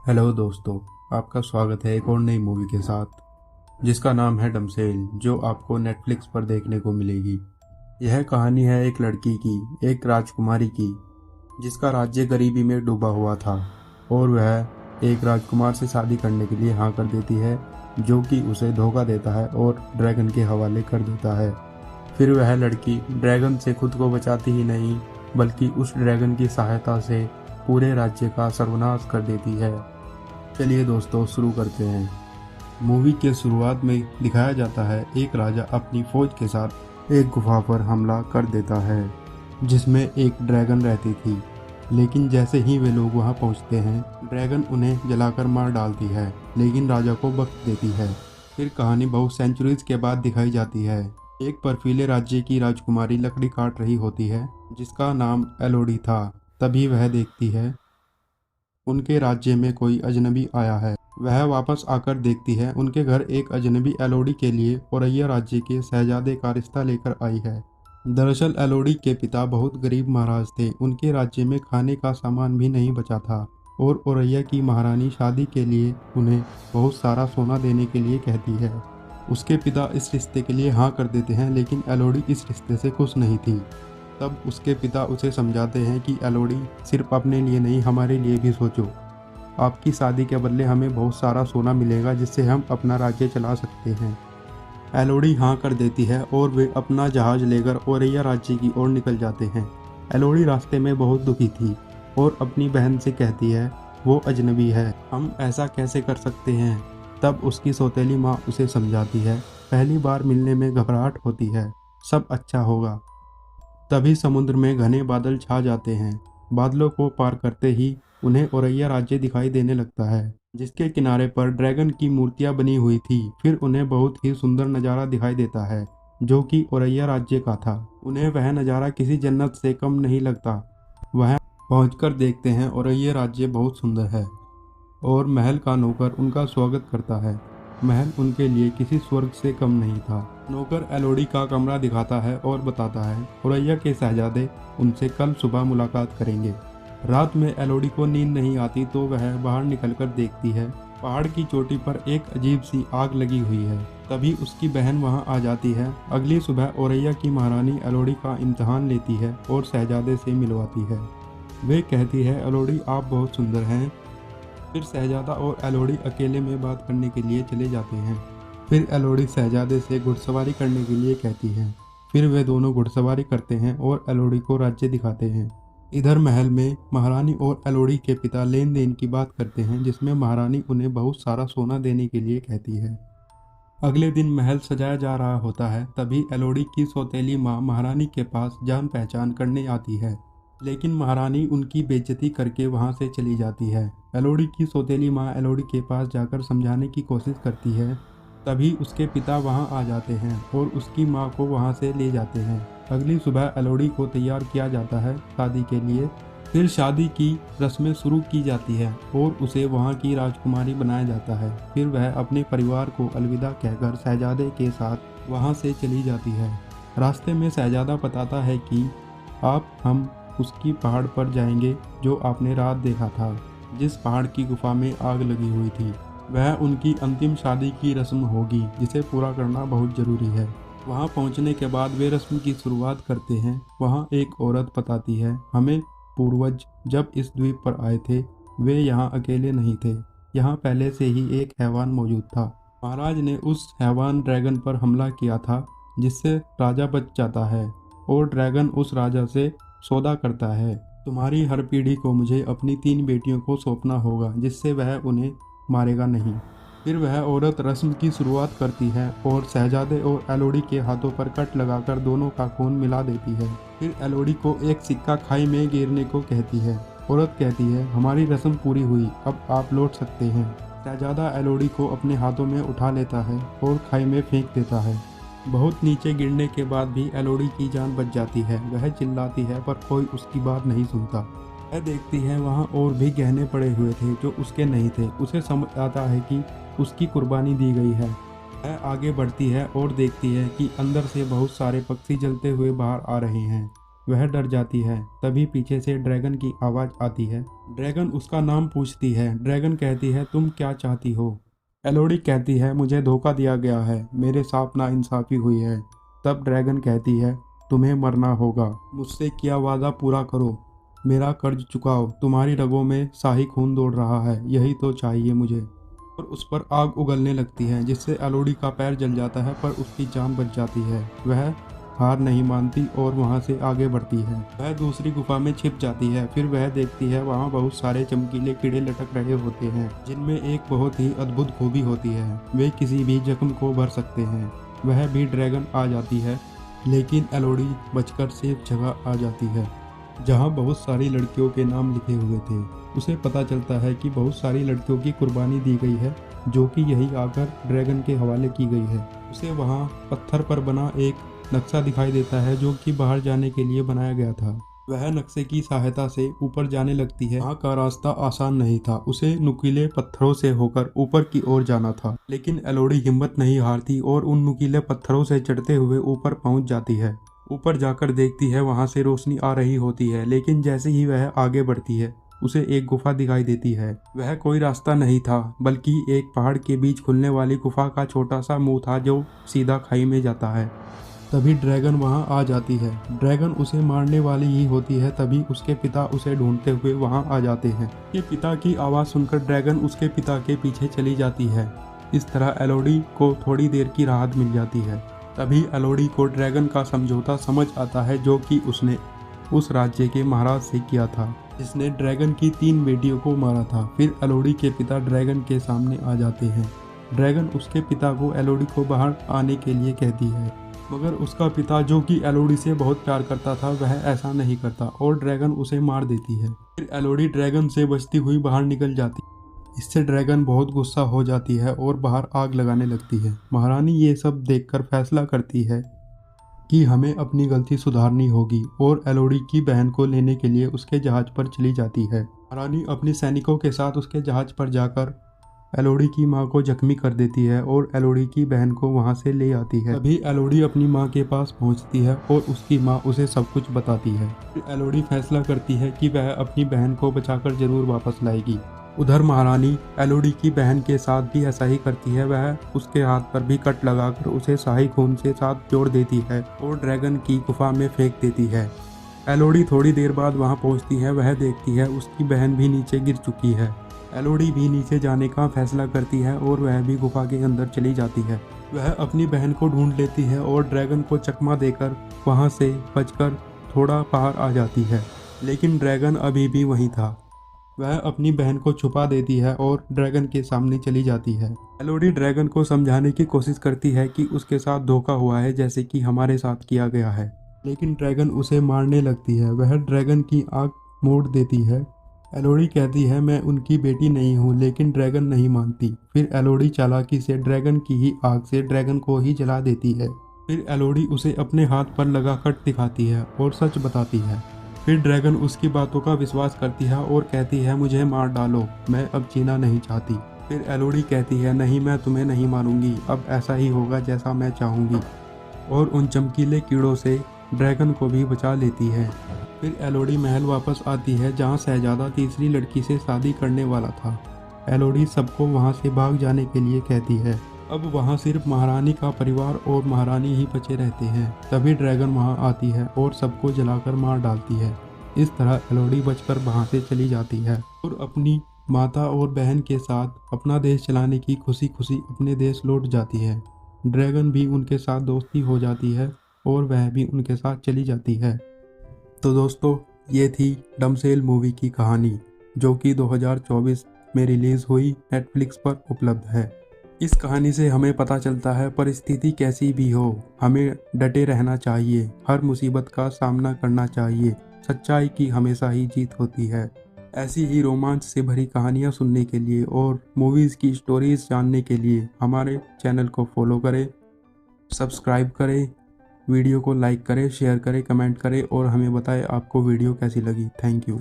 Hello दोस्तों, आपका स्वागत है एक और नई मूवी के साथ जिसका नाम है डमसेल, जो आपको नेटफ्लिक्स पर देखने को मिलेगी। यह कहानी है एक लड़की की, एक राजकुमारी की, जिसका राज्य गरीबी में डूबा हुआ था और वह एक राजकुमार से शादी करने के लिए हाँ कर देती है, जो कि उसे धोखा देता है और ड्रैगन के हवाले कर देता है। फिर वह लड़की ड्रैगन से खुद को बचाती ही नहीं, बल्कि उस ड्रैगन की सहायता से पूरे राज्य का सर्वनाश कर देती है। चलिए दोस्तों, शुरू करते हैं। मूवी के शुरुआत में दिखाया जाता है एक राजा अपनी फौज के साथ एक गुफा पर हमला कर देता है, जिसमें एक ड्रैगन रहती थी। लेकिन जैसे ही वे लोग वहां पहुंचते हैं, ड्रैगन उन्हें जलाकर मार डालती है, लेकिन राजा को बख्श देती है। फिर कहानी बहुत सेंचुरीज के बाद दिखाई जाती है। एक बर्फीले राज्य की राजकुमारी लकड़ी काट रही होती है, जिसका नाम एलोडी था। तभी वह देखती है उनके राज्य में कोई अजनबी आया है। वह वापस आकर देखती है उनके घर एक अजनबी एलोडी के लिए औरैया राज्य के शहजादे का रिश्ता लेकर आई है। दरअसल एलोडी के पिता बहुत गरीब महाराज थे। उनके राज्य में खाने का सामान भी नहीं बचा था और औरैया की महारानी शादी के लिए उन्हें बहुत सारा सोना देने के लिए कहती है। उसके पिता इस रिश्ते के लिए हाँ कर देते हैं, लेकिन एलोडी इस रिश्ते से खुश नहीं थी। तब उसके पिता उसे समझाते हैं कि एलोडी, सिर्फ अपने लिए नहीं, हमारे लिए भी सोचो। आपकी शादी के बदले हमें बहुत सारा सोना मिलेगा, जिससे हम अपना राज्य चला सकते हैं। एलोडी हाँ कर देती है और वे अपना जहाज लेकर औरैया राज्य की ओर निकल जाते हैं। एलोडी रास्ते में बहुत दुखी थी और अपनी बहन से कहती है वो अजनबी है, हम ऐसा कैसे कर सकते हैं। तब उसकी सौतेली माँ उसे समझाती है, पहली बार मिलने में घबराहट होती है, सब अच्छा होगा। तभी समुद्र में घने बादल छा जाते हैं। बादलों को पार करते ही उन्हें औरैया राज्य दिखाई देने लगता है, जिसके किनारे पर ड्रैगन की मूर्तियां बनी हुई थी। फिर उन्हें बहुत ही सुंदर नज़ारा दिखाई देता है, जो कि औरैया राज्य का था। उन्हें वह नज़ारा किसी जन्नत से कम नहीं लगता। वह पहुंचकर देखते हैं औरैया राज्य बहुत सुंदर है और महल का नौकर उनका स्वागत करता है। महल उनके लिए किसी स्वर्ग से कम नहीं था। नौकर एलोडी का कमरा दिखाता है और बताता है औरैया के शहजादे उनसे कल सुबह मुलाकात करेंगे। रात में एलोडी को नींद नहीं आती, तो वह बाहर निकलकर देखती है पहाड़ की चोटी पर एक अजीब सी आग लगी हुई है। तभी उसकी बहन वहां आ जाती है। अगली सुबह औरैया की महारानी एलोडी का इम्तिहान लेती है और शहजादे से मिलवाती है। वे कहती है, एलोडी आप बहुत सुंदर हैं। फिर शहजादा और एलोडी अकेले में बात करने के लिए चले जाते हैं। फिर एलोडी शहजादे से घुड़सवारी करने के लिए कहती है। फिर वे दोनों घुड़सवारी करते हैं और एलोडी को राज्य दिखाते हैं। इधर महल में महारानी और एलोडी के पिता लेन देन की बात करते हैं, जिसमें महारानी उन्हें बहुत सारा सोना देने के लिए कहती है। अगले दिन महल सजाया जा रहा होता है। तभी एलोडी की सौतेली माँ महारानी के पास जान पहचान करने आती है, लेकिन महारानी उनकी बेइज्जती करके वहां से चली जाती है। एलोडी की सौतेली माँ एलोडी के पास जाकर समझाने की कोशिश करती है। तभी उसके पिता वहां आ जाते हैं और उसकी माँ को वहां से ले जाते हैं। अगली सुबह एलोडी को तैयार किया जाता है शादी के लिए। फिर शादी की रस्में शुरू की जाती है और उसे वहां की राजकुमारी बनाया जाता है। फिर वह अपने परिवार को अलविदा कहकर शहजादे के साथ वहां से चली जाती है। रास्ते में शहजादा बताता है कि हम उसकी पहाड़ पर जाएंगे जो आपने रात देखा था, जिस पहाड़ की गुफा में आग लगी हुई थी। वह उनकी अंतिम शादी की रस्म होगी, जिसे पूरा करना बहुत जरूरी है। वहां पहुंचने के बाद वे रस्म की शुरुआत करते हैं। वहां एक औरत बताती है, हमें पूर्वज जब इस द्वीप पर आए थे, वे यहाँ अकेले नहीं थे। यहाँ पहले से ही एक हैवान मौजूद था। महाराज ने उस हैवान ड्रैगन पर हमला किया था, जिससे राजा बच जाता है और ड्रैगन उस राजा से सौदा करता है। तुम्हारी हर पीढ़ी को मुझे अपनी 3 बेटियों को सौंपना होगा, जिससे वह उन्हें मारेगा नहीं। फिर वह औरत रस्म की शुरुआत करती है और शहजादे और एलोडी के हाथों पर कट लगाकर दोनों का खून मिला देती है। फिर एलोडी को एक सिक्का खाई में गिरने को कहती है। औरत कहती है, हमारी रस्म पूरी हुई, अब आप लौट सकते हैं। शहजादा एलोडी को अपने हाथों में उठा लेता है और खाई में फेंक देता है। बहुत नीचे गिरने के बाद भी एलोडी की जान बच जाती है। वह चिल्लाती है पर कोई उसकी बात नहीं सुनता। वह देखती है वहाँ और भी गहने पड़े हुए थे जो उसके नहीं थे। उसे समझ आता है कि उसकी कुर्बानी दी गई है। वह आगे बढ़ती है और देखती है कि अंदर से बहुत सारे पक्षी जलते हुए बाहर आ रहे हैं। वह डर जाती है। तभी पीछे से ड्रैगन की आवाज़ आती है। ड्रैगन उसका नाम पूछती है। ड्रैगन कहती है तुम क्या चाहती हो। एलोडी कहती है मुझे धोखा दिया गया है, मेरे साथ नाइंसाफ़ी हुई है। तब ड्रैगन कहती है तुम्हें मरना होगा, मुझसे किया वादा पूरा करो, मेरा कर्ज चुकाओ, तुम्हारी रगों में शाही खून दौड़ रहा है, यही तो चाहिए मुझे। और उस पर आग उगलने लगती है जिससे एलोडी का पैर जल जाता है, पर उसकी जान बच जाती है। वह हार नहीं मानती और वहां से आगे बढ़ती है। वह दूसरी गुफा में छिप जाती है। फिर वह देखती है वहां बहुत सारे चमकीले कीड़े लटक रहे होते हैं, जिनमें एक बहुत ही अद्भुत खूबी होती है, वे किसी भी जख्म को भर सकते हैं। वह भी ड्रैगन आ जाती है, लेकिन एलोडी बचकर सेफ जगह आ जाती है जहां बहुत सारी लड़कियों के नाम लिखे हुए थे। उसे पता चलता है कि बहुत सारी लड़कियों की कुर्बानी दी गई है, जो कि यही आकर ड्रैगन के हवाले की गई है। उसे वहां पत्थर पर बना एक नक्शा दिखाई देता है जो कि बाहर जाने के लिए बनाया गया था। वह नक्शे की सहायता से ऊपर जाने लगती है। वहाँ का रास्ता आसान नहीं था, उसे नुकीले पत्थरों से होकर ऊपर की ओर जाना था। लेकिन एलोडी हिम्मत नहीं हारती और उन नुकीले पत्थरों से चढ़ते हुए ऊपर पहुंच जाती है। ऊपर जाकर देखती है वहां से रोशनी आ रही होती है, लेकिन जैसे ही वह आगे बढ़ती है उसे एक गुफा दिखाई देती है। वह कोई रास्ता नहीं था, बल्कि एक पहाड़ के बीच खुलने वाली गुफा का छोटा सा मुंह था जो सीधा खाई में जाता है। तभी ड्रैगन वहां आ जाती है। ड्रैगन उसे मारने वाली ही होती है, तभी उसके पिता उसे ढूंढते हुए वहां आ जाते हैं। उसके पिता की आवाज़ सुनकर ड्रैगन उसके पिता के पीछे चली जाती है। इस तरह एलोडी को थोड़ी देर की राहत मिल जाती है। तभी एलोडी को ड्रैगन का समझौता समझ आता है जो कि उसने उस राज्य के महाराज से किया था, जिसने ड्रैगन की 3 बेटियों को मारा था। फिर एलोडी के पिता ड्रैगन के सामने आ जाते हैं। ड्रैगन उसके पिता को एलोडी को बाहर आने के लिए कहती है, मगर उसका पिता जो कि एलोडी से बहुत प्यार करता था वह ऐसा नहीं करता और ड्रैगन उसे मार देती है। फिर एलोडी ड्रैगन से बचती हुई बाहर निकल जाती है। इससे ड्रैगन बहुत गुस्सा हो जाती है और बाहर आग लगाने लगती है। महारानी ये सब देखकर फैसला करती है कि हमें अपनी गलती सुधारनी होगी और एलोडी की बहन को लेने के लिए उसके जहाज पर चली जाती है। महारानी अपने सैनिकों के साथ उसके जहाज पर जाकर एलोडी की मां को जख्मी कर देती है और एलोडी की बहन को वहां से ले आती है। तभी एलोडी अपनी मां के पास पहुंचती है और उसकी मां उसे सब कुछ बताती है। फिर एलोडी फैसला करती है कि वह अपनी बहन को बचाकर जरूर वापस लाएगी। उधर महारानी एलोडी की बहन के साथ भी ऐसा ही करती है। वह उसके हाथ पर भी कट लगाकर उसे शाही खून से साथ जोड़ देती है और ड्रैगन की गुफा में फेंक देती है। एलोडी थोड़ी देर बाद वहां पहुंचती है। वह देखती है उसकी बहन भी नीचे गिर चुकी है। एलोडी भी नीचे जाने का फैसला करती है और वह भी गुफा के अंदर चली जाती है। वह अपनी बहन को ढूंढ लेती है और ड्रैगन को चकमा देकर वहां से बचकर थोड़ा बाहर आ जाती है, लेकिन ड्रैगन अभी भी वहीं था। वह अपनी बहन को छुपा देती है और ड्रैगन के सामने चली जाती है। एलोडी ड्रैगन को समझाने की कोशिश करती है कि उसके साथ धोखा हुआ है जैसे कि हमारे साथ किया गया है, लेकिन ड्रैगन उसे मारने लगती है। वह ड्रैगन की आंख मोड़ देती है। एलोडी कहती है मैं उनकी बेटी नहीं हूँ, लेकिन ड्रैगन नहीं मानती। फिर एलोडी चालाकी से ड्रैगन की ही आग से ड्रैगन को ही जला देती है। फिर एलोडी उसे अपने हाथ पर लगा कट दिखाती है और सच बताती है। फिर ड्रैगन उसकी बातों का विश्वास करती है और कहती है मुझे मार डालो, मैं अब जीना नहीं चाहती। फिर एलोडी कहती है नहीं, मैं तुम्हें नहीं मारूंगी, अब ऐसा ही होगा जैसा मैं चाहूँगी, और उन चमकीले कीड़ों से ड्रैगन को भी बचा लेती है। फिर एलोडी महल वापस आती है जहाँ शहजादा तीसरी लड़की से शादी करने वाला था। एलोडी सबको वहाँ से भाग जाने के लिए कहती है। अब वहाँ सिर्फ महारानी का परिवार और महारानी ही बचे रहते हैं। तभी ड्रैगन वहाँ आती है और सबको जलाकर मार डालती है। इस तरह एलोडी बचकर वहाँ से चली जाती है और अपनी माता और बहन के साथ अपना देश चलाने की खुशी खुशी अपने देश लौट जाती है। ड्रैगन भी उनके साथ दोस्ती हो जाती है और वह भी उनके साथ चली जाती है। तो दोस्तों, ये थी डमसेल मूवी की कहानी, जो कि 2024 में रिलीज़ हुई, नेटफ्लिक्स पर उपलब्ध है। इस कहानी से हमें पता चलता है परिस्थिति कैसी भी हो, हमें डटे रहना चाहिए, हर मुसीबत का सामना करना चाहिए, सच्चाई की हमेशा ही जीत होती है। ऐसी ही रोमांच से भरी कहानियाँ सुनने के लिए और मूवीज़ की स्टोरीज जानने के लिए हमारे चैनल को फॉलो करें, सब्सक्राइब करें, वीडियो को लाइक करें, शेयर करें, कमेंट करें और हमें बताएं आपको वीडियो कैसी लगी। Thank you.